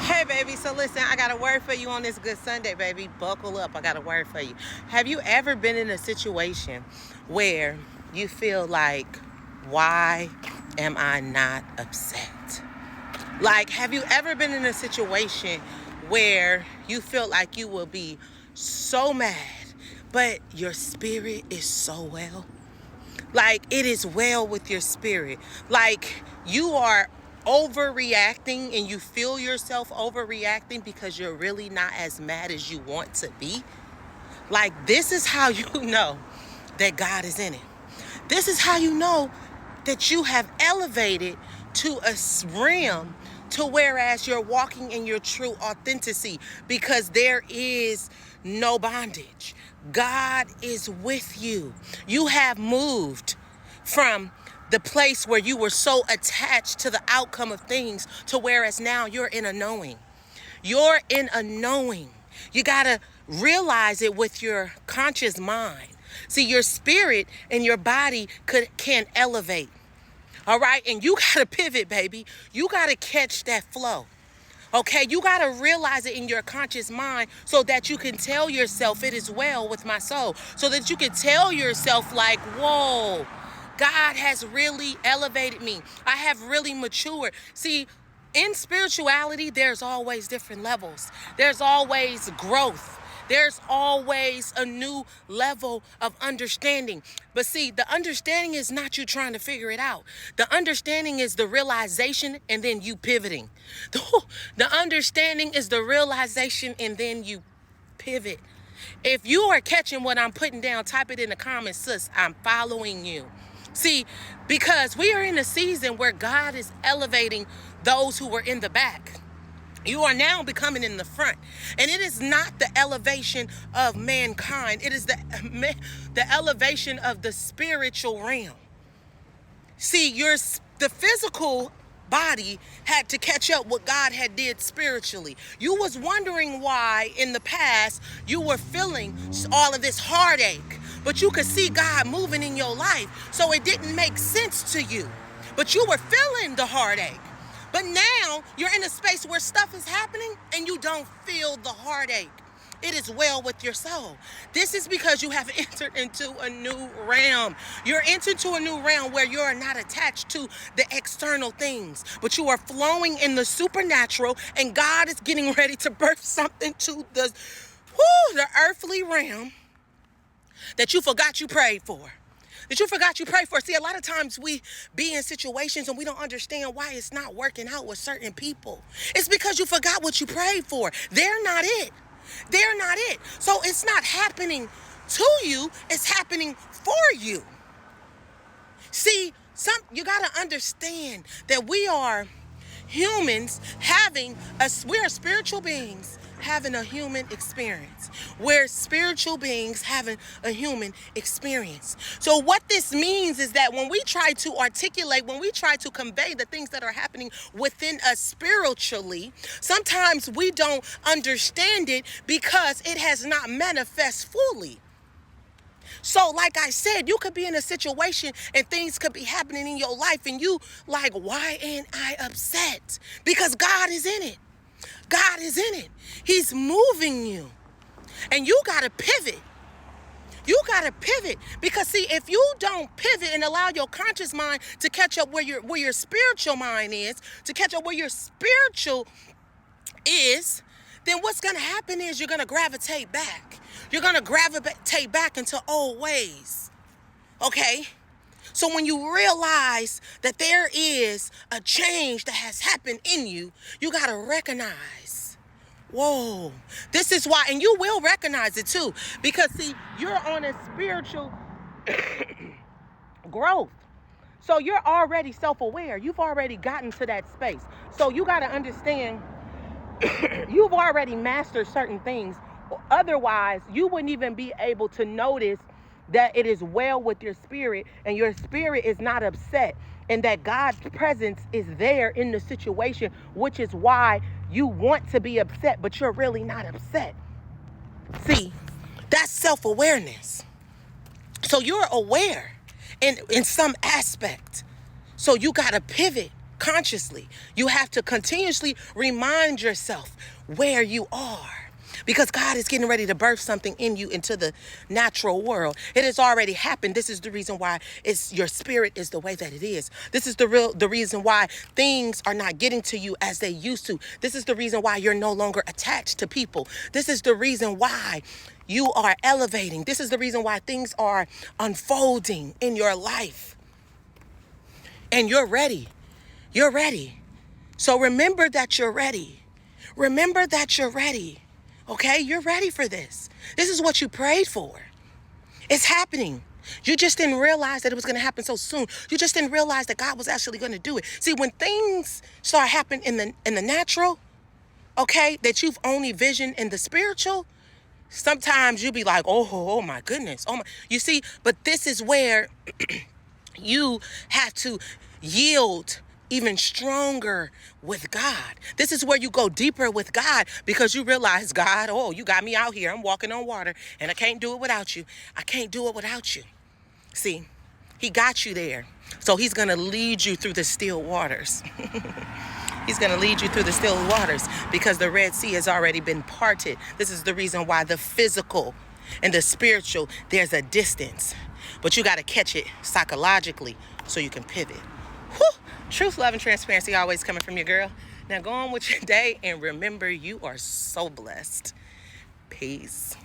Hey, baby. So listen, I got a word for you on this Good Sunday, baby. Buckle up. I got a word for you. Have you ever been in a situation where you feel like, why am I not upset? Like, have you ever been in a situation where you feel like you will be so mad, but your spirit is so well? Like, it is well with your spirit. Like, you are overreacting and you feel yourself overreacting because you're really not as mad as you want to be. Like, this is how you know that God is in it. This is how you know that you have elevated to a realm to whereas you're walking in your true authenticity, because there is no bondage. God is with you. You have moved from the place where you were so attached to the outcome of things to whereas now you're in a knowing. You're in a knowing. You got to realize it with your conscious mind. See, your spirit and your body can elevate. All right. And you got to pivot, baby. You got to catch that flow. Okay. You got to realize it in your conscious mind so that you can tell yourself it is well with my soul. So that you can tell yourself like, whoa, God has really elevated me. I have really matured. See, in spirituality, there's always different levels. There's always growth. There's always a new level of understanding. But see, the understanding is not you trying to figure it out. The understanding is the realization and then you pivoting. The understanding is the realization and then you pivot. If you are catching what I'm putting down, type it in the comments, sis. I'm following you. See, because we are in a season where God is elevating those who were in the back. You are now becoming in the front. And it is not the elevation of mankind. It is the elevation of the spiritual realm. See, the physical body had to catch up what God had did spiritually. You was wondering why in the past you were feeling all of this heartache, but you could see God moving in your life. So it didn't make sense to you, but you were feeling the heartache. But now you're in a space where stuff is happening and you don't feel the heartache. It is well with your soul. This is because you have entered into a new realm. You're entered into a new realm where you are not attached to the external things, but you are flowing in the supernatural, and God is getting ready to birth something to the earthly realm that you forgot you prayed for. That you forgot you prayed for. See, a lot of times we be in situations and we don't understand why it's not working out with certain people. It's because you forgot what you prayed for. They're not it. They're not it. So it's not happening to you. It's happening for you. See, you got to understand that we are humans we are spiritual beings having a human experience. We're spiritual beings having a human experience. So what this means is that when we try to articulate, when we try to convey the things that are happening within us spiritually, sometimes we don't understand it because it has not manifest fully. So like I said, you could be in a situation and things could be happening in your life and you like, why ain't I upset? Because God is in it. God is in it. He's moving you. And you got to pivot. You got to pivot. Because see, if you don't pivot and allow your conscious mind to catch up where your spiritual mind is, to catch up where your spiritual is, then what's going to happen is you're going to gravitate back. You're going to gravitate back into old ways. Okay? So when you realize that there is a change that has happened in you, you got to recognize, whoa, this is why. And you will recognize it too. Because see, you're on a spiritual growth. So you're already self-aware. You've already gotten to that space. So you got to understand you've already mastered certain things. Otherwise, you wouldn't even be able to notice that it is well with your spirit and your spirit is not upset, and that God's presence is there in the situation, which is why you want to be upset, but you're really not upset. See, that's self-awareness. So you're aware in some aspect. So you got to pivot. consciously. You have to continuously remind yourself where you are. Because God is getting ready to birth something in you into the natural world. It has already happened. This is the reason why your spirit is the way that it is. This is the reason why things are not getting to you as they used to. This is the reason why you're no longer attached to people. This is the reason why you are elevating. This is the reason why things are unfolding in your life. And you're ready. You're ready. So remember that you're ready. Remember that you're ready. Okay, you're ready for this. This is what you prayed for. It's happening. You just didn't realize that it was going to happen so soon. You just didn't realize that God was actually going to do it. See, when things start happening in the natural, okay, that you've only visioned in the spiritual, sometimes you be like, oh my goodness. Oh my. You see, but this is where you have to yield even stronger with God. This is where you go deeper with God, because you realize, God, oh, you got me out here. I'm walking on water and I can't do it without you. I can't do it without you. See, he got you there. So he's going to lead you through the still waters. He's going to lead you through the still waters because the Red Sea has already been parted. This is the reason why the physical and the spiritual, there's a distance. But you got to catch it psychologically so you can pivot. Whew. Truth, love, and transparency always coming from your girl. Now go on with your day and remember, you are so blessed. Peace.